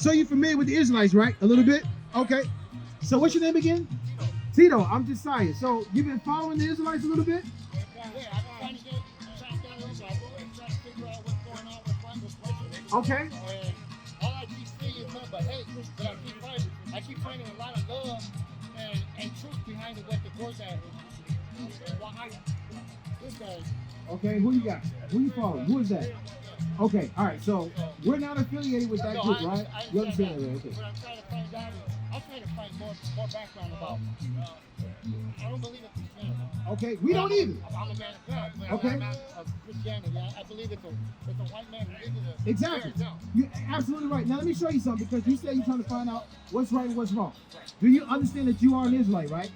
So you're familiar with the Israelites, right? A little bit? Okay. So what's your name again? Tito. I'm Josiah. So you've been following the Israelites a little bit? Okay. And all I keep seeing is nothing but hate, but I keep finding a lot of love and truth behind what the course has. This guy. Okay, who you got? Who you following? Who is that? Okay, all right. So we're not affiliated with that group, right? You understand that, right? Okay. What I'm trying to find out is, I'm trying to find more background about. I don't believe it's Christianity. Okay, we don't either. I'm a man of God, but Okay. I'm not of Christianity. I believe it's a white man religion. Exactly. You're absolutely right. Now let me show you something, because you said you're trying to find out what's right and what's wrong. Do you understand that you are an Israelite, right?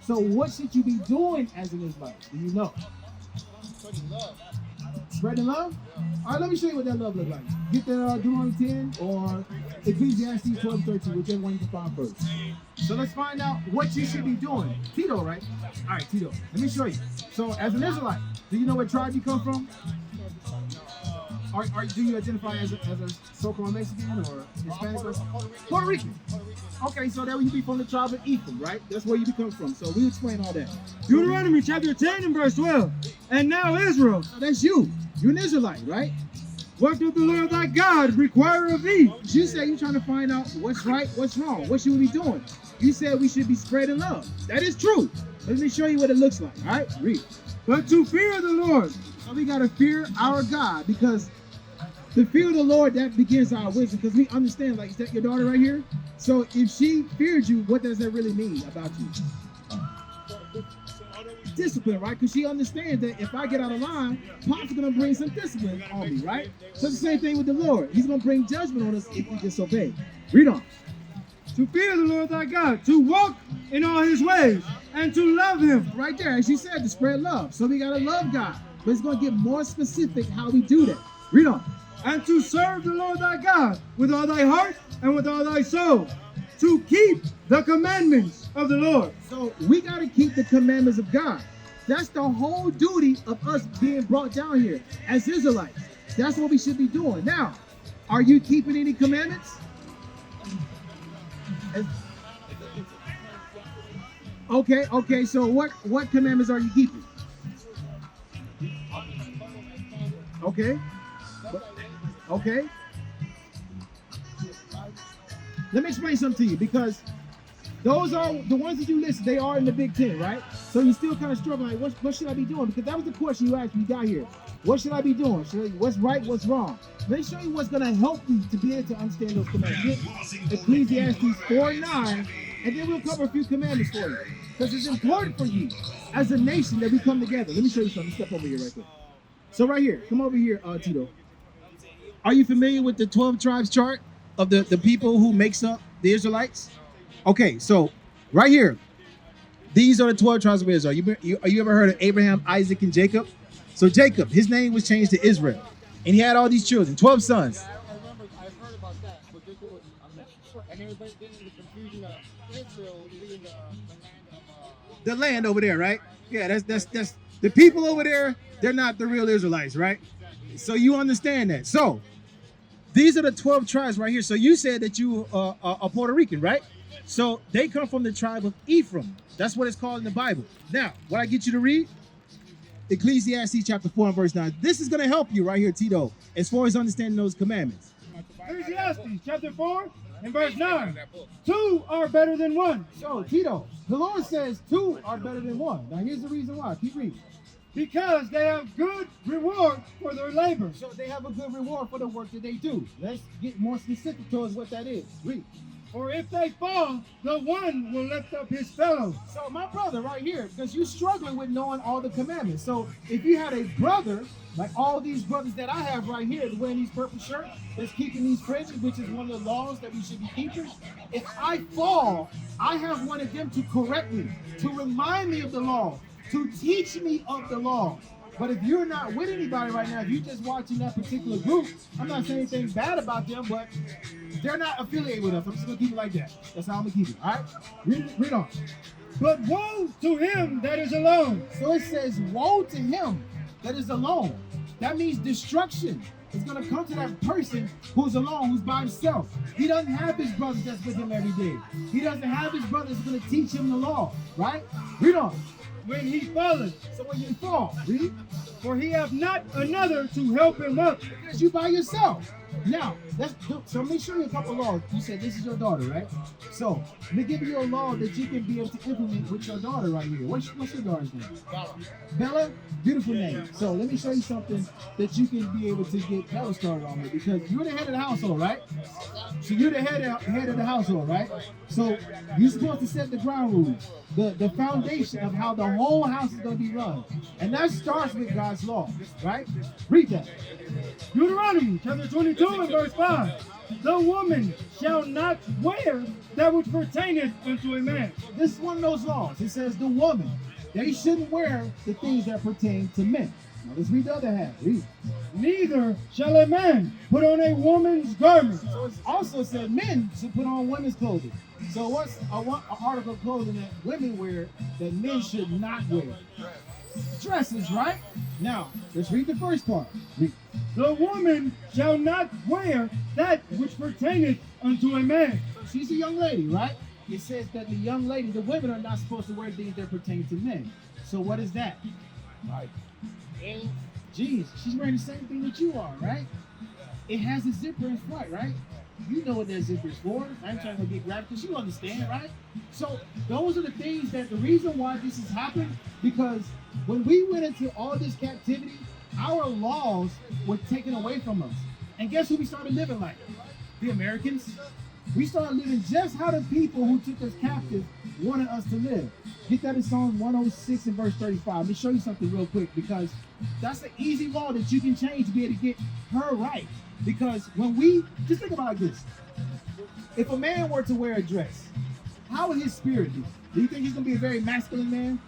So what should you be doing as an Israelite? Do you know? Spreading love. Spreading love? All right, let me show you what that love looks like. Get the Deuteronomy 10 or Ecclesiastes 12:13, whichever one you can find first. So let's find out what you should be doing. Tito, right? All right, Tito. Let me show you. So as an Israelite, do you know what tribe you come from? Do you identify as a so-called Mexican or Hispanic person? Puerto Rican. Okay, so that would be from the tribe of Ephraim, right? That's where you come from. So we'll explain all that. Deuteronomy chapter 10 and verse 12. And now Israel, So that's you. You're an Israelite, right? what doth the Lord thy God require of thee? You said you're trying to find out what's right, what's wrong, what should we be doing. You said we should be spreading love. That is true. Let me show you what it looks like, all right? Read. But to fear the Lord. So we got to fear our God, because the fear of the Lord, that begins our wisdom, because we understand, like, is that your daughter right here? So if she feared you, what does that really mean about you? Discipline, right? Because she understands that if I get out of line, Pop's going to bring some discipline on me, right? So it's the same thing with the Lord. He's going to bring judgment on us if we disobey. Read on. To fear the Lord thy God, to walk in all his ways, and to love him. Right there, as she said, to spread love. So we got to love God. But it's going to get more specific how we do that. Read on. And to serve the Lord thy God with all thy heart and with all thy soul. To keep the commandments of the Lord. So we got to keep the commandments of God. That's the whole duty of us being brought down here as Israelites. That's what we should be doing. Now, are you keeping any commandments? Okay, so what commandments are you keeping? Okay. Let me explain something to you, because those are the ones that you listed. They are in the Big Ten, right? So you're still kind of struggling. Like, what should I be doing? Because that was the question you asked when you got here. What should I be doing? What's right? What's wrong? Let me show you what's going to help you to be able to understand those commandments. Get Ecclesiastes 4:9, and then we'll cover a few commandments for you. Because it's important for you as a nation that we come together. Let me show you something. Step over here right quick. So right here, come over here, Tito. Are you familiar with the 12 tribes chart of the people who makes up the Israelites? Okay, so right here, these are the 12 tribes of Israel. Are you ever heard of Abraham, Isaac, and Jacob? So Jacob, his name was changed to Israel, and he had all these children, 12 sons. I remember, I've heard about that, but this was, and there was the confusion of Israel being The land over there, right? Yeah, that's the people over there. They're not the real Israelites, right? So you understand that. So these are the 12 tribes right here. So you said that you are Puerto Rican, right? So they come from the tribe of Ephraim. That's what it's called in the Bible. Now, what I get you to read? Ecclesiastes chapter 4 and verse 9. This is going to help you right here, Tito, as far as understanding those commandments. Ecclesiastes chapter 4 and verse 9. Two are better than one. So, Tito, the Lord says two are better than one. Now, here's the reason why. Keep reading. Because they have good reward for their labor. So they have a good reward for the work that they do. Let's get more specific towards what that is. Read. For if they fall, the one will lift up his fellow. So my brother right here, because you're struggling with knowing all the commandments. So if you had a brother, like all these brothers that I have right here, wearing these purple shirts, that's keeping these fringes, which is one of the laws that we should be keeping. If I fall, I have one of them to correct me, to remind me of the law, to teach me of the law. But if you're not with anybody right now, if you're just watching that particular group, I'm not saying anything bad about them, but they're not affiliated with us. I'm just going to keep it like that. That's how I'm going to keep it. All right? Read on. But woe to him that is alone. So it says, woe to him that is alone. That means destruction. It's going to come to that person who's alone, who's by himself. He doesn't have his brothers that's with him every day. He doesn't have his brothers that's going to teach him the law, right? Read on. When he falleth, So when you fall, read. for he hath not another to help him up. Because you by yourself. Now, so let me show you a couple laws. You said this is your daughter, right? So let me give you a law that you can be able to implement with your daughter right here. What's your daughter's name? Bella. Bella? Beautiful name. So let me show you something that you can be able to get Bella started on with, because you're the head of the household, right? So you're the head of the household, right? So you're supposed to set the ground rules, the foundation of how the whole house is going to be run. And that starts with God's law, right? Read that. Deuteronomy chapter 22 and verse 5. The woman shall not wear that which pertaineth unto a man. This is one of those laws. It says the woman, they shouldn't wear the things that pertain to men. Now let's read the other half. Read. Neither shall a man put on a woman's garment. So it also said men should put on women's clothing. So what's an article of clothing that women wear that men should not wear? Dresses, right? Now, let's read the first part. Read. The woman shall not wear that which pertaineth unto a man. She's a young lady, right? It says that the young lady, the women are not supposed to wear things that pertain to men. So what is that? Right. And Jeez, she's wearing the same thing that you are, right? It has a zipper in front, right? You know what that zipper is for. I'm trying to get graphic because you understand, right? So those are the things that the reason why this has happened, because when we went into all this captivity, our laws were taken away from us. And guess who we started living like? The Americans. We started living just how the people who took us captive wanted us to live. Get that in Psalm 106 and verse 35. Let me show you something real quick, because that's an easy law that you can change to be able to get her right. Because when we, just think about it like this. If a man were to wear a dress, how would his spirit be? Do you think he's going to be a very masculine man?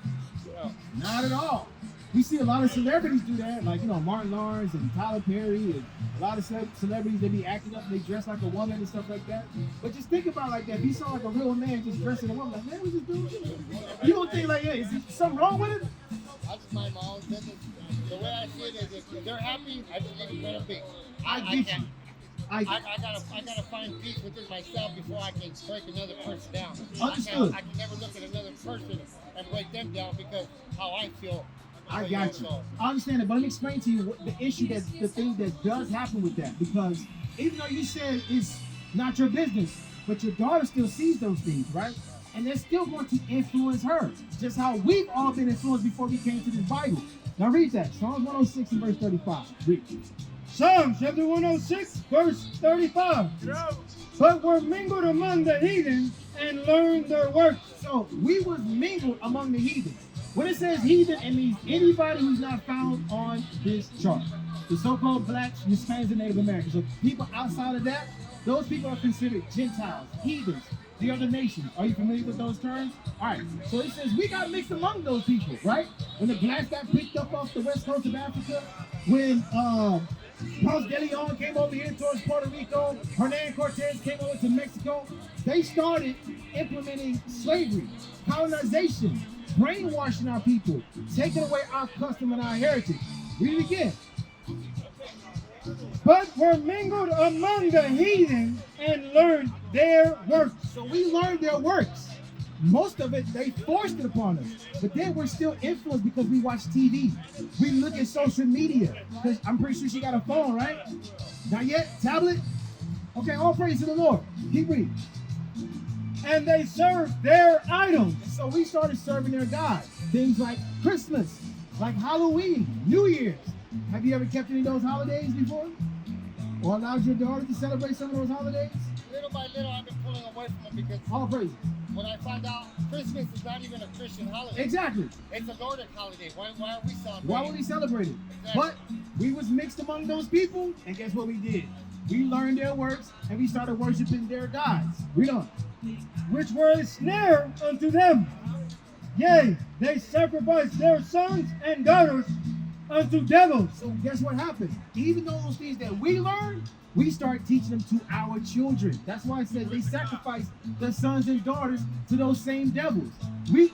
no. Not at all. We see a lot of celebrities do that, like, Martin Lawrence and Tyler Perry, and a lot of celebrities, they be acting up, they dress like a woman and stuff like that. But just think about it like that. If you saw like a real man just dressing a woman, like, man, what's this dude? You don't think like, hey, is there something wrong with it? I just mind my own business. The way I see it is, if they're happy, I just need to let them be. I get you. can't. I gotta find peace within myself before I can break another person down. Understood. I can never look at another person and break them down because how I feel. I got you. I understand it, but let me explain to you the issue, the thing that does happen with that. Because even though you said it's not your business, but your daughter still sees those things, right? And they're still going to influence her, just how we've all been influenced before we came to this Bible. Now read that, Psalms 106 and verse 35. Read. Psalms chapter 106 verse 35. But were mingled among the heathen and learned their works. So we was mingled among the heathen. When it says heathen, it means anybody who's not found on this chart. The so-called blacks, Hispanics, and Native Americans. So people outside of that, those people are considered Gentiles, heathens, the other nations. Are you familiar with those terms? All right. So it says we got mixed among those people, right? When the blacks got picked up off the west coast of Africa, when Ponce de Leon came over here towards Puerto Rico, Hernan Cortez came over to Mexico, they started implementing slavery, colonization, brainwashing our people, taking away our custom and our heritage. Read it again. But were mingled among the heathen and learned their works. So we learned their works. Most of it, they forced it upon us. But then we're still influenced because we watch TV. We look at social media. Because I'm pretty sure she got a phone, right? Not yet? Tablet? Okay, all praise to the Lord. Keep reading. And they served their idols. So we started serving their gods. Things like Christmas, like Halloween, New Year's. Have you ever kept any of those holidays before? Or allowed your daughter to celebrate some of those holidays? Little by little, I've been pulling away from them because All praises. when I found out Christmas is not even a Christian holiday. Exactly. It's a Nordic holiday. Why are we celebrating? Why would we celebrate it? Exactly. But we was mixed among those people, and guess what we did? We learned their works, and we started worshiping their gods. Read on. Which were a snare unto them. Yea, they sacrificed their sons and daughters unto devils. So guess what happened? Even though those things that we learned, we start teaching them to our children. That's why it says they sacrifice their sons and daughters to those same devils.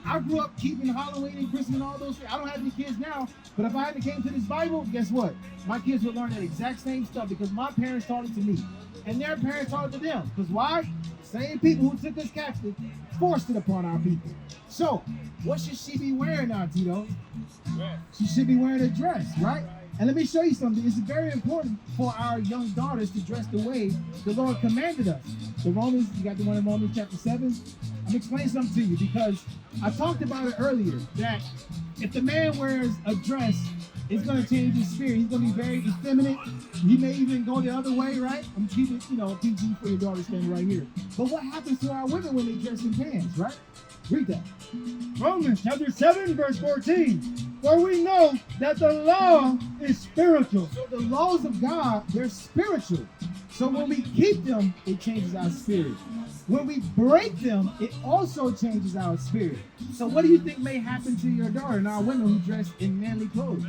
I grew up keeping Halloween and Christmas and all those things. I don't have any kids now, but if I hadn't came to this Bible, guess what? My kids would learn that exact same stuff because my parents taught it to me. And their parents taught it to them. Because why? Same people who took us captive forced it upon our people. So, what should she be wearing now, Tito? She should be wearing a dress, right? And let me show you something. It's very important for our young daughters to dress the way the Lord commanded us. The Romans, you got the one in Romans chapter 7? I'm explaining something to you because I talked about it earlier that if the man wears a dress, it's going to change his spirit. He's going to be very effeminate. He may even go the other way, right? I'm keeping, PG for your daughter standing right here. But what happens to our women when they dress in pants, right? Read that. Romans chapter 7, verse 14. For we know that the law is spiritual. So the laws of God, they're spiritual. So when we keep them, it changes our spirit. When we break them, it also changes our spirit. So what do you think may happen to your daughter and our women who dress in manly clothes?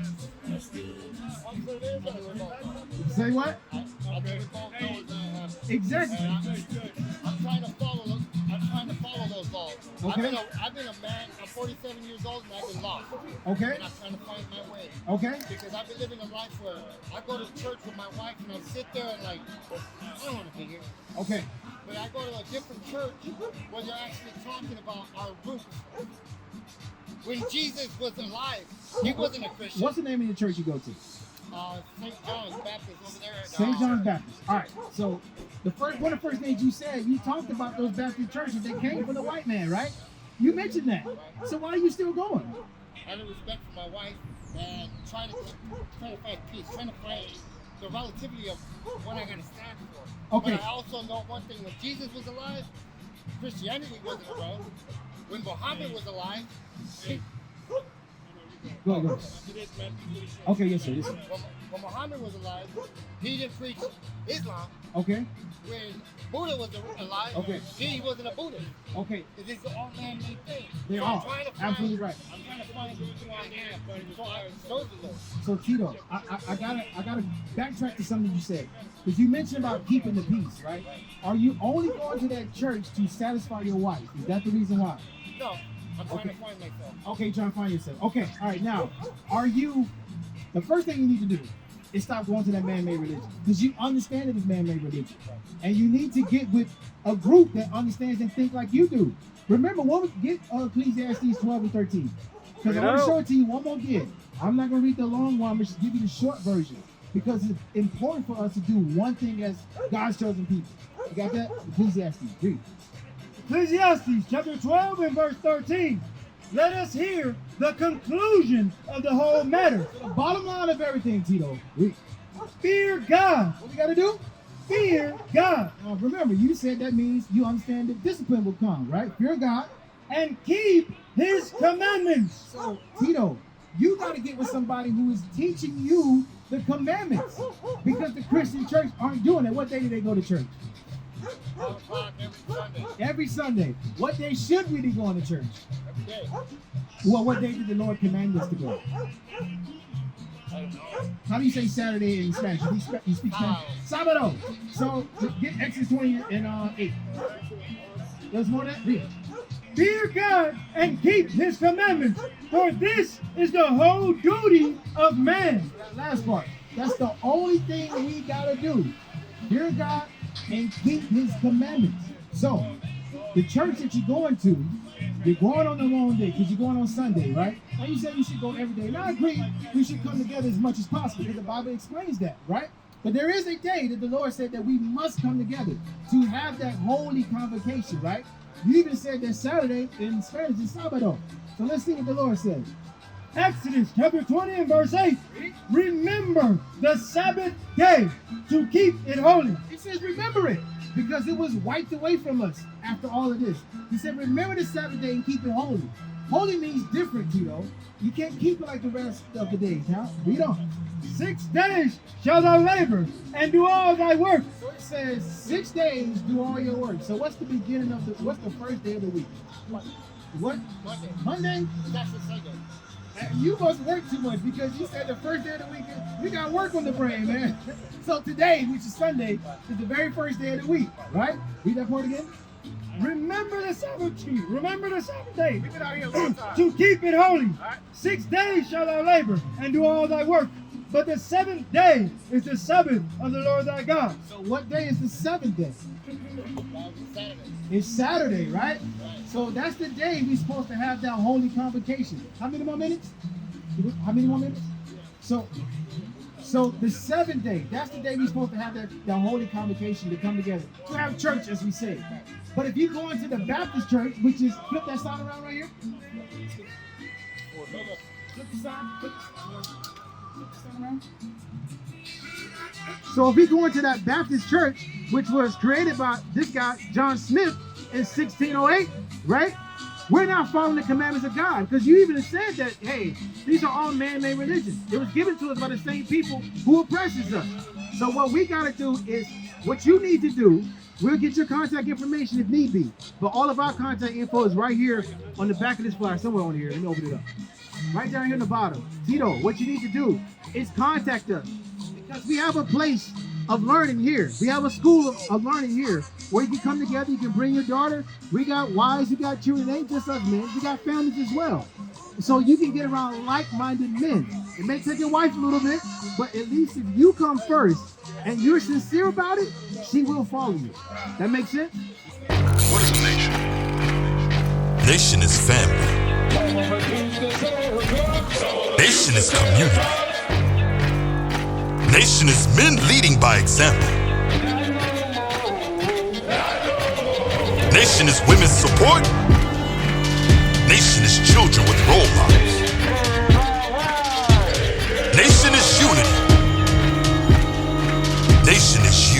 Say what? Exactly. I'm trying to follow them. I'm trying to follow those laws. Okay. I've been a man. I'm 47 years old and I've been lost. Okay. And I'm trying to find my way. Okay. Because I've been living a life where I go to church with my wife and I sit there and like, I don't want to be here. Okay. But I go to a different church where they're actually talking about our roots. When Jesus was alive, he wasn't a Christian. What's the name of the church you go to? St. John's Baptist over there. St. John's Baptist. All right. So one of the first things you said, you talked about those Baptist churches that came from the white man, right? You mentioned that. So why are you still going? Out of respect for my wife and trying to find peace, trying to find the relativity of what I got to stand for. Okay. But I also know one thing: when Jesus was alive, Christianity wasn't around. When Muhammad was alive, Go ahead. Okay, yes, sir. when Muhammad was alive, he didn't preach Islam. Okay. When Buddha was alive, Okay. he wasn't a Buddhist. Okay. These are all man-made things. They So are. I'm trying to find- Absolutely right. I'm trying to find who I am, so I show the Lord. So Tito, I gotta backtrack to something you said. Because you mentioned about keeping the peace, right? Are you only going to that church to satisfy your wife? Is that the reason why? No, I'm trying Okay. to find myself. Okay, trying to find yourself. Okay, all right. Now, the first thing you need to do is stop going to that man-made religion. Because you understand it is man-made religion. And you need to get with a group that understands and think like you do. Remember, get Ecclesiastes 12 and 13. Because I want to show it to you one more again. I'm not going to read the long one, but just give you the short version. Because it's important for us to do one thing as God's chosen people. You got that? Ecclesiastes, read. Ecclesiastes chapter 12 and verse 13. Let us hear the conclusion of the whole matter. The bottom line of everything, Tito. Read. Fear God. What we got to do? Fear God. Now remember, you said that means you understand that discipline will come, right? Fear God. And keep his commandments. So, Tito, you got to get with somebody who is teaching you the commandments. Because the Christian church aren't doing it. What day do they go to church? 12 o'clock every Sunday. Every Sunday. What day should we be going to church? Every day. Well, what day did the Lord command us to go? I don't know. How do you say Saturday in Spanish? You speak Spanish? Sábado. So, get Exodus 20 and 8. There's more than that? Read. Fear God and keep his commandments, for this is the whole duty of man. That last part. That's the only thing we got to do. Fear God and keep his commandments. So, the church that you're going to, you're going on the wrong day because you're going on Sunday, right? And you said you should go every day. And I agree, we should come together as much as possible because the Bible explains that, right? But there is a day that the Lord said that we must come together to have that holy convocation, right? You even said that Saturday in Spanish is Sábado. So let's see what the Lord says. Exodus chapter 20 and verse 8. Remember the Sabbath day to keep it holy. He says, remember it, because it was wiped away from us after all of this. He said, remember the Sabbath day and keep it holy. Holy means different, Tito. You can't keep it like the rest of the days. Now, read on. 6 days shall thou labor and do all thy work. So it says 6 days do all your work. So what's the beginning of what's the first day of the week? What? Monday. Monday? That's the Sunday. You must work too much because you said the first day of the week, we got work on the brain, man. So today, which is Sunday, is the very first day of the week, right? Read that part again. Remember the Sabbath, remember the Sabbath day, We've been out here a long time. to keep it holy. Right. 6 days shall thou labor and do all thy work. But the seventh day is the Sabbath of the Lord thy God. So what day is the seventh day? That was Saturday. It's Saturday, right? Right. So that's the day we're supposed to have that holy convocation. How many more minutes? How many more minutes? So the seventh day, that's the day we're supposed to have that holy convocation to come together. To have church, as we say. But if you go into the Baptist church, which is, flip that sign around right here. Flip the sign. Flip the sign around. So if we go into that Baptist church, which was created by this guy, John Smith, in 1608, right? We're not following the commandments of God, because you even said that, hey, these are all man-made religions. It was given to us by the same people who oppresses us. So what we got to do is, what you need to do, we'll get your contact information if need be. But all of our contact info is right here on the back of this flyer, somewhere on here. Let me open it up. Right down here in the bottom. Tito, what you need to do is contact us, because we have a place of learning here. We have a school of learning here where you can come together, you can bring your daughter. We got wives, we got children, it ain't just us men, we got families as well. So you can get around like-minded men. It may take your wife a little bit, but at least if you come first and you're sincere about it, she will follow you. That makes sense? What is a nation? Nation is family. Nation is community. Nation is men leading by example. Nation is women's support. Nation is children with role models. Nation is unity. Nation is you.